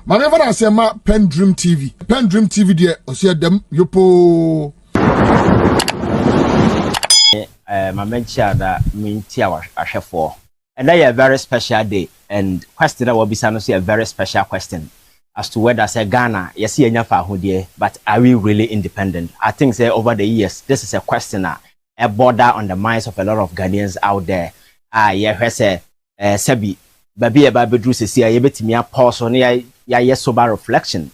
Ma me fana say ma PENDREAM TV. PENDREAM TV there osia dem yopo. My mention that minti ahwefo. And that is a very special day and question that will be a very special question as to whether say Ghana yes enya fa hodie but are we really independent? I think say over the years this is a question a border on the minds of a lot of Ghanaians out there. Say sebi baby eba bedru sesi ya betimi pause on ya sober reflection.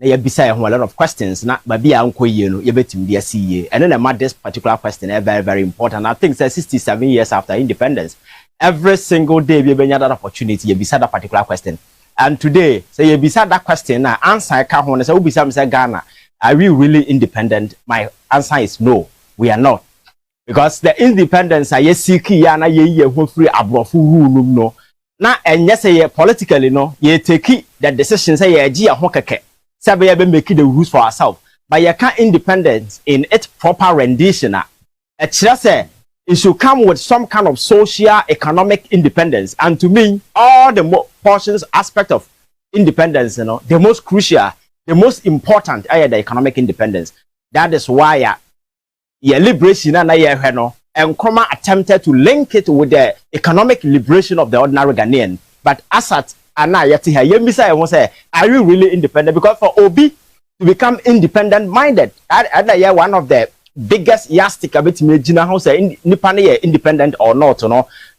Na ya bisa a lot of questions na baby anko ye no ye betimi dia see and then this particular question is very very important. I think say 67 years after independence every single day we benya that opportunity you beside that particular question. And today say you beside that question na answer ka ho say we beside say Ghana are we really independent? My answer is no, we are not. Because the independence are seeking ya na ye ho free abrofu rule no na enye say politically no ye take the decision say ye gi ho keke say be make the rules for ourselves but you can't independence in its proper rendition a say it should come with some kind of social economic independence. And to me all the portions aspect of independence the most crucial, the most important are the economic independence. That is why liberation and Nkrumah attempted to link it with the economic liberation of the ordinary Ghanaian. But as at are you really independent? Because for Obi to become independent minded, one of the biggest yardstick about Jina House independent or not,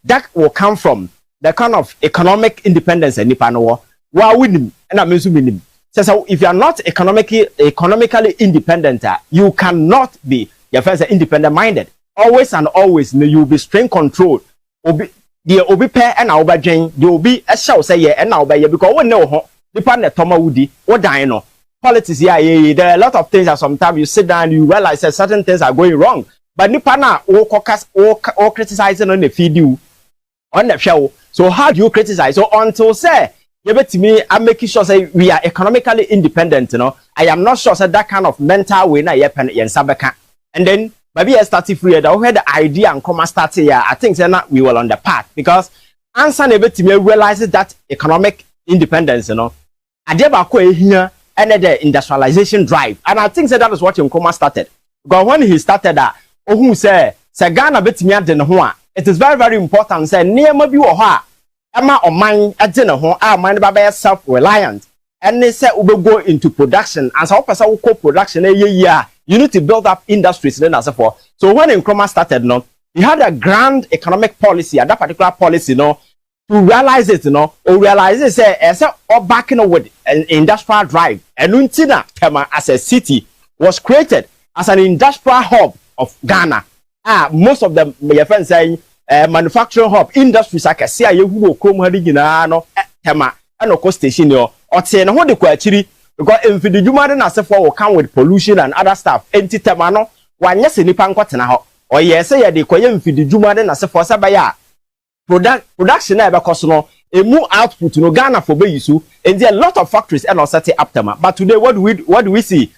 that will come from the kind of economic independence and Nipano. Why winning and I'm assuming. So if you are not economically independent, you cannot be your first independent minded. Always and always you will be strain controlled. The obi pair and our jane, the obi a shall say and now by because we know the partner Toma Woody or Dino. Politics, there are a lot of things that sometimes you sit down and you realize that certain things are going wrong. But Nipana or criticizing on the feed you on the show. So how do you criticize? So until say, to me, I'm making sure say we are economically independent, I am not sure that kind of mental way na yepen yen sabeka. And then maybe I started free that we had the idea and come start here. I think that we were on the path because answer never to me realizes that economic independence, I never here. And the industrialization drive. And I think that is what Nkrumah started. Because when he started that, who say Ghana betimi ade ne ho a, it is very very important say niema bi wo ho a ema oman ade ne ho a man ba be self reliant. And they say we go into production and so person we call production you need to build up industries then as for. So when Nkrumah started he had a grand economic policy and that particular policy to realize it, or realize it, say, or backing with an industrial drive. And Untina, as a city, was created as an industrial hub of Ghana. Most of them, my friends saying, manufacturing hub, industries, like I say, you will come here, and of course, station, or saying, what the quality, because if the human as if will come with pollution and other stuff, anti temano, one yes, in the pancotana, or yes, say, the Koyam for the human as if for Sabaya. Production because a more output Ghana for Beyisu and there are a lot of factories and are set up them. But today what do we see?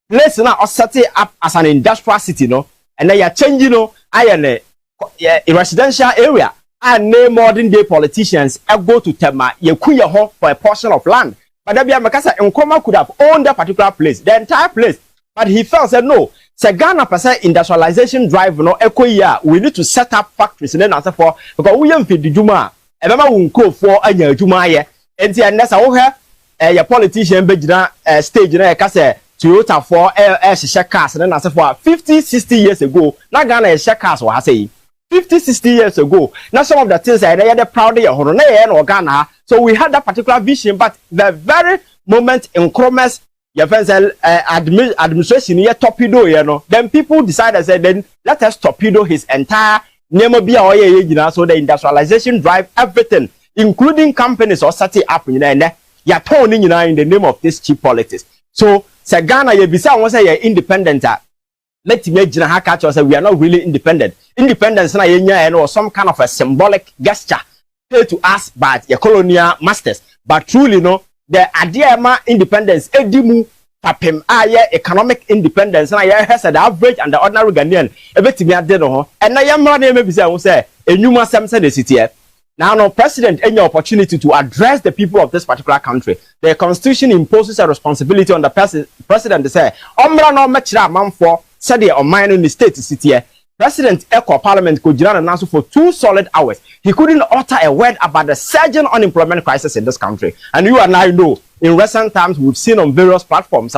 Place now are set up as an industrial city, and they are changing a residential area and no modern day politicians go to Tema Yakuya home for a portion of land. But Nkrumah could have owned that particular place, the entire place. But he felt said no. So Ghana percent industrialization drive we need to set up factories and then answer for because we am feed the juma e be ma wonko for anya juma ye enti ennesa wo he your politician be gina stage na e ka say Toyota for share cars and then answer for 50-60 years ago na Ghana share cars wa say 50-60 years ago now some of the things they are proud of na Ghana. So we had that particular vision but the very moment in Nkrumah's your friends administration here torpedo then people decided say then let us torpedo his entire so the industrialization drive everything including companies or setting up in the name of this cheap politics. So say Ghana you say independent let me say we are not really independent. Independence or some kind of a symbolic gesture paid to us by your colonial masters, but truly the idea of independence, edimu papem economic independence, and I has the average and the ordinary Ghanaian. And I am not maybe say a new Samson city. Now, no president any opportunity to address the people of this particular country. The constitution imposes a responsibility on the president to say, "Omra no mechira manfo said the omine in the state city." President Echo Parliament could announce for 2 solid hours. He couldn't utter a word about the surging unemployment crisis in this country. And you and I know, in recent times, we've seen on various platforms,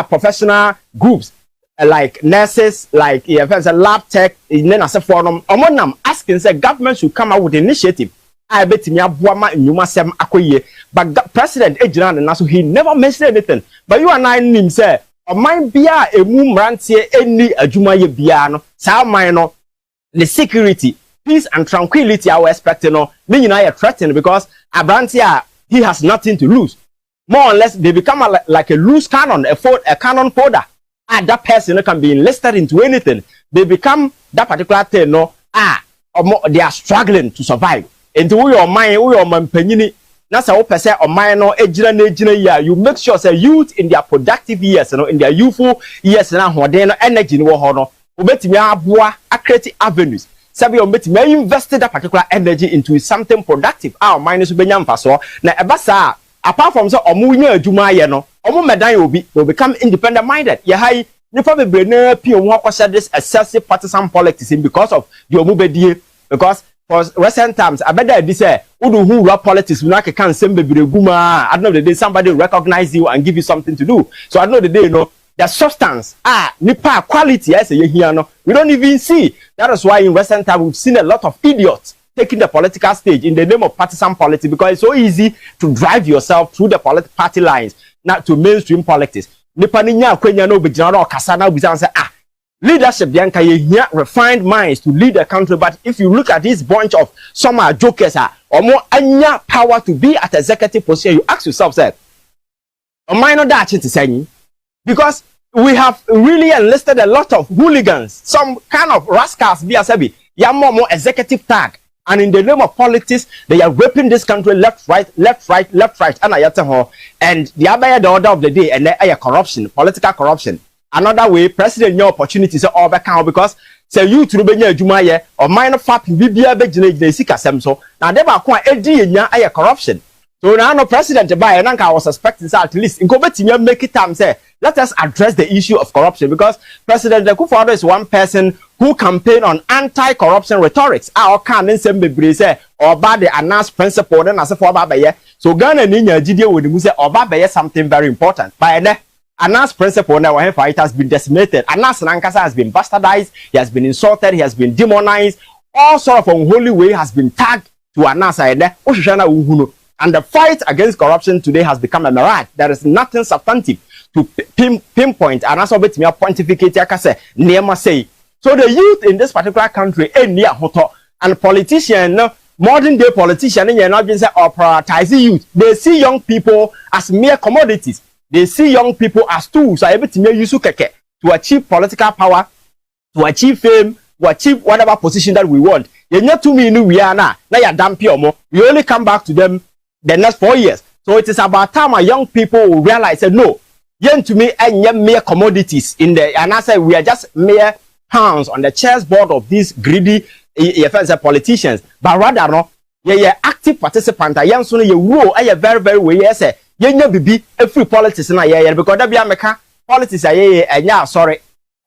professional groups like nurses, like lab tech, asking the government should come out with an initiative. I bet but President Ejina, he never mentioned anything. But you and I know him say, "Oman bia emu mrantie eni adwuma ye bia no saa man no the security, peace and tranquility I was expecting no me nyina ye threatened because abrantie he has nothing to lose. More or less they become like a loose cannon, a cannon fodder. And that person can be enlisted into anything. They become that particular thing no they are struggling to survive. Into your mind, your man penini. That's how person or minor ejina you make sure say youth in their productive years, in their youthful years na hoden energy no ho no obetimi aboa create avenues sabi obetimi invest that particular energy into something productive our mind so benya mfaso na ebasa apart from say omunya adwuma ye no omu medan obi will become independent minded ye hai nipa bebre na pie omu akwasha this excessive partisan politics because of the omubedie because for recent times, I bet that this who rap politics will not can send baby guma. At the end of the day, somebody recognize you and give you something to do. So at the end of the day, you know, the substance, nipa quality, I say here no, we don't even see. That is why in recent times we've seen a lot of idiots taking the political stage in the name of partisan politics because it's so easy to drive yourself through the party lines, not to mainstream politics. Nipa ninya kwenya no be general kasana bizan say leadership, Bianca, you refined minds to lead the country. But if you look at this bunch of some are jokers or more anya power to be at executive position, you ask yourself, say, am I not that to say? Because we have really enlisted a lot of hooligans, some kind of rascals, be a sabi, more executive tag. And in the name of politics, they are raping this country left, right, and the order of the day, and there corruption, political corruption. Another way, president your opportunity to overcome because say you to be adwuma ye or minor fap bibia be gina sika sem so na dey ba ko edi nya aye corruption. So now no president buy and I was suspecting say at least inko betimi make it time say let us address the issue of corruption because President Akufo-Addo is one person who campaign on anti-corruption rhetorics. Our can nsem bebre say oba the announced principle na say for oba be so Ghana ni nya gidie we mu say oba be something very important. By Anas principle now it has been decimated. Anas Nankasa has been bastardized, he has been insulted, he has been demonized, all sort of unholy way has been tagged to Anas and the fight against corruption today has become a mirage. There is nothing substantive to pinpoint and also bet me a pontificate say. So the youth in this particular country and politicians, modern day politicians not just or prioritizing youth. They see young people as mere commodities. They see young people as tools, are able to use to achieve political power, to achieve fame, to achieve whatever position that we want. You're not too many we are now. Now you're damn pure. We only come back to them the next 4 years. So it is about time our young people will realize that no, you're to me and mere commodities in the and I say we are just mere pounds on the chessboard of these greedy politicians. But rather no, you're active participant. I am soon you role I very, very way yes. Yenya bibi free politics na ye because that be ameka politics aye enya sorry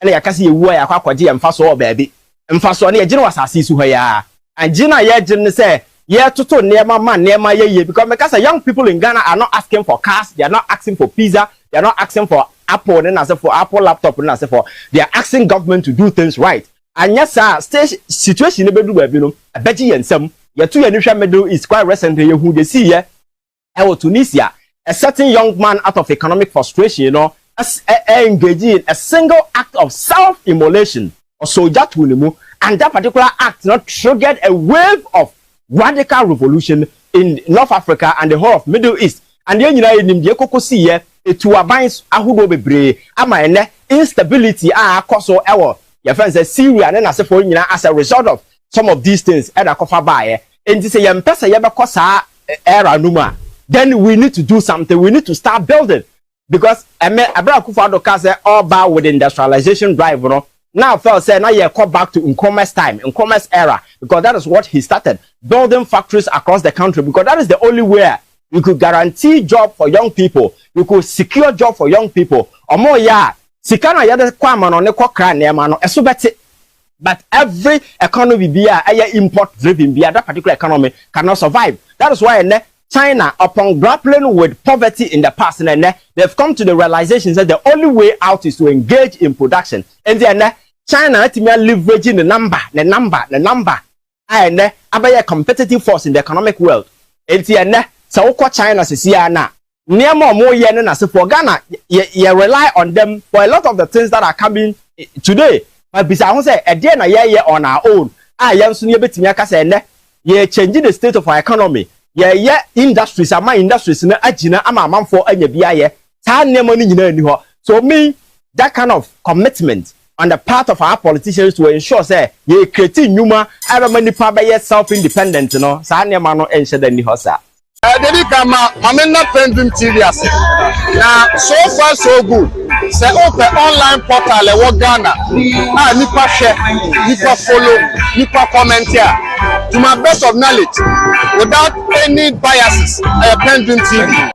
na yakase yewu ya kwakwaje emfaso o baabi emfaso na ye gine wasase su ha ya angina ye gine say ye toto nema man nema ye because because young people in Ghana are not asking for cars, they are not asking for pizza, they are not asking for Apple and as for Apple laptop and as for they are asking government to do things right. And yes sir situation be do baabi no abeji yensam ye to ye nhwa middle is quite recently ye hu de see ye e Tunisia. A certain young man out of economic frustration, you know, engaging in a single act of self-immolation or soldier to and that particular act not triggered a wave of radical revolution in North Africa and the whole of Middle East. And then you know in the Koko see to abines ahudo bebre ama instability cause our your friends say Syria and then as a result of some of these things and a cover by and this yam pesa yaba era numa. Then we need to do something. We need to start building because Abra Akufo-Addo say all about with industrialization drive, you know, now felt say now you come back to Nkrumah's time, Nkrumah's era, because that is what he started, building factories across the country, because that is the only way you could guarantee job for young people, you could secure job for young people. Or more sikana yada kwama no ne kokra ne ma no eso bete. But every economy be a import driven be that particular economy cannot survive. That is why China, upon grappling with poverty in the past, they've come to the realization that the only way out is to engage in production. And then China leveraging the number, and a competitive force in the economic world. And then so China says na near more yen as for Ghana, you rely on them for a lot of the things that are coming today. But besides, say a day na year on our own. I am soon able to say ye changing the state of our economy. Yeah, industries, my industries, na ajina ama man for any biaye. So me, that kind of commitment on the part of our politicians to ensure say ye creating numa every many self-independent, Sanya mano ensure the nihosa. Dedi kama mamena PENDREAM TV ase. Na so far so good. Say open online portal e wo Ghana. Nipa share, nipa follow, nipa comment here. To my best of knowledge, without any biases, PENDREAM TV.